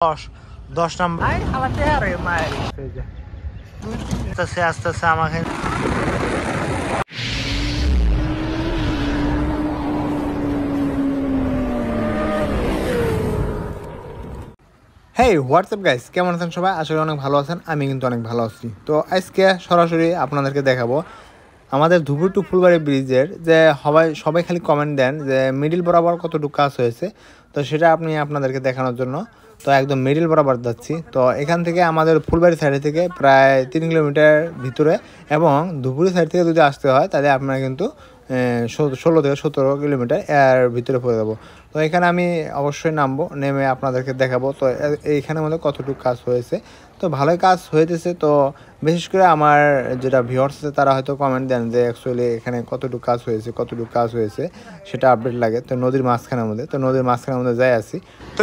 10 number আস্তে আস্তে আমাকে হেই হোয়াটসঅ্যাপ গাইস, কেমন আছেন সবাই? আসলে অনেক ভালো আছেন, আমি কিন্তু অনেক ভালো আছি। তো আজকে সরাসরি আপনাদেরকে দেখাবো আমাদের ধুবুর টু ফুলবাড়ি ব্রিজের যে সবাই খালি কমেন্ট দেন যে মিডিল বরাবর কতটুকু কাজ হয়েছে। তো সেটা আপনাদেরকে দেখানোর জন্য তো একদম মিডিল বরাবর যাচ্ছি। তো এখান থেকে আমাদের ফুলবাড়ি সাইড থেকে প্রায় 3 কিলোমিটার ভিতরে, এবং ধুবুরি সাইড থেকে যদি আসতে হয় তাহলে আপনারা কিন্তু 16 থেকে 17 কিলোমিটার এর ভিতরে পড়ে যাবো। তো এখানে আমি অবশ্যই নামবো, নেমে আপনাদেরকে দেখাবো তো এইখানের মধ্যে কতটুকু কাজ হয়েছে। তো ভালোই কাজ হয়েছে। তো বিশেষ করে আমার যেটা ভিউয়ার্স আছে তারা হয়তো কমেন্ট দেন যে অ্যাকচুয়ালি এখানে কতটুকু কাজ হয়েছে সেটা আপডেট লাগে। তো নদীর মাঝখানের মধ্যে যাই আছি। তো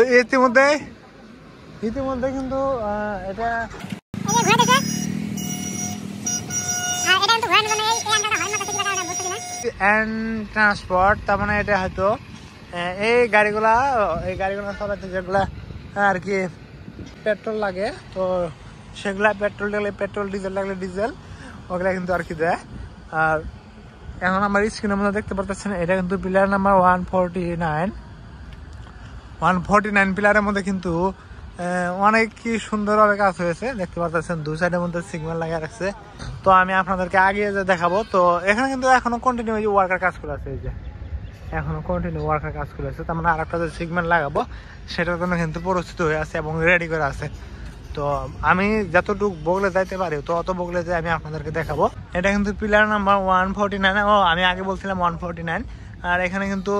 ইতিমধ্যে কিন্তু এটা ট্রান্সপোর্ট, তার মানে এটা হয়তো এই গাড়িগুলা চালাতে যেগুলা আর কি পেট্রোল লাগে, তো সেগুলা পেট্রোল ডিজেল লাগলে ডিজেল ওগুলা কিন্তু আর কি দেয়। আর এখন আমার স্ক্রিনের মধ্যে দেখতে পাচ্ছেন এটা কিন্তু পিলার নাম্বার 149 পিলারের মধ্যে কিন্তু অনেক কি সুন্দরভাবে কাজ হয়েছে। দেখতে পাচ্ছেন দুই সাইডের মধ্যে সিগন্যাল লাগিয়ে রাখছে। তো আমি আপনাদেরকে আগে যে দেখাবো। তো এখানে কিন্তু এখনো কন্টিনিউ ওয়ার্কার কাজ করে আছে, এই যে এখনো কন্টিনিউ ওয়ার্কার কাজ করে আছে। তার মানে আর একটা যে সিগন্যাল লাগাবো সেটার জন্য কিন্তু প্রস্তুত হয়ে আছে এবং রেডি করে আছে। তো আমি যতটুকু বগলে যাইতে পারি তো অত বগলে যে আমি আপনাদেরকে দেখাবো। এটা কিন্তু পিলার নাম্বার 149। আমি আগে বলছিলাম 149। আর এখানে কিন্তু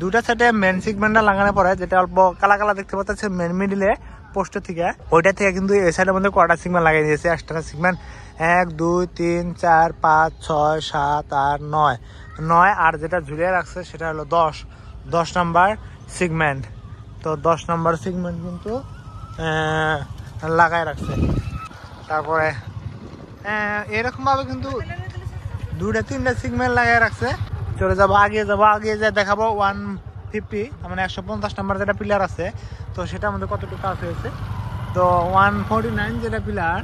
দুটা সাইডে মেন সিগমেন্টটা লাগানোর পরে যেটা অল্প কালা কালা দেখতে পাচ্ছেন মেন মিডিলে পোস্টের থেকে, ওইটা থেকে কিন্তু এই সাইডের মধ্যে কোয়ার্টার সিগমেন্ট লাগিয়ে দিয়েছে। এক্সট্রা সিগমেন্ট 1 2 3 4 5 6 7 8 9 আর যেটা ঝুলিয়ে রাখছে সেটা হলো 10 নাম্বার সিগমেন্ট। তো 10 নাম্বার সিগমেন্ট কিন্তু লাগায় রাখছে। তারপরে এরকম ভাবে কিন্তু 2-3টা সিগমেন্ট লাগাই রাখছে। চলে যাবো আগে যে দেখাবো 150, মানে 150 নাম্বার যেটা পিলার আছে তো সেটার মধ্যে কতটুকু কাজ হয়েছে। তো 149 যেটা পিলার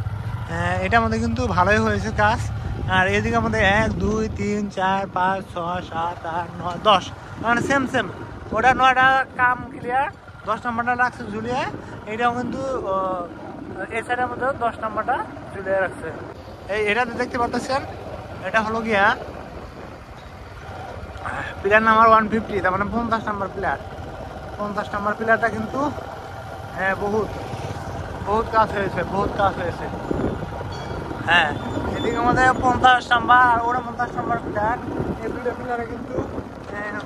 এটার মধ্যে কিন্তু ভালোই হয়েছে কাজ। আর এদিকে আমাদের 1 2 3 4 5 6 7 8 9 10, মানে সেম ওটা 9টা কাম ক্লিয়ার। 10 নাম্বারটা রাখছে ঝুলিয়ে। এটাও কিন্তু এই সাইডের মধ্যে 10 নাম্বারটা ঝুলিয়ে রাখছে। এটা দেখতে পাচ্ছেন এটা হলো গিয়া পিলার নাম্বার 150, তার মানে 50 নাম্বার পিলার। 50 নাম্বার পিলারটা কিন্তু বহুত কাজ হয়েছে। হ্যাঁ, এদিকে আমাদের 50 নাম্বার আর ওরা 50 নাম্বার পিলার। এই দুটো পিলারে কিন্তু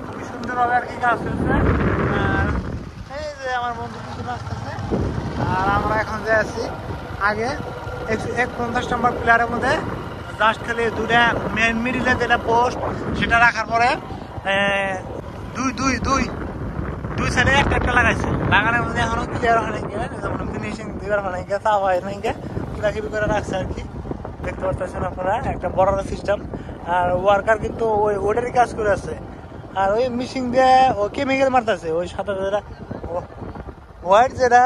খুবই সুন্দরভাবে আর কি কাজ হয়েছে। এই যে আমার বন্ধু কিন্তু আসতেছে আর আমরা এখন যে আছি আগে 50 নাম্বার পিলারের মধ্যে জাস্ট খালি দুটা মেন মিডিলে যেটা পোস্ট সেটা রাখার পরে দুই সাইডে একটা লাগাইছে। লাগানোর মধ্যে এখনো ক্লিয়ার হয় নাই, যেমন ফিনিশিং দিবার হয় নাই, চাপ হয় নাই, কিলাকিবি করে রাখছে আর কি। দেখতে পাচ্ছেন আপনারা একটা বড় সিস্টেম। আর ওয়ার্কার কিন্তু ওটারই কাজ করে আছে। আর ওই মেশিন দিয়ে ও কেমিক্যাল মারতেছে, ওই সাথে যেটা হোয়াইট যেটা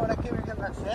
ওটা কেমিক্যাল রাখছে।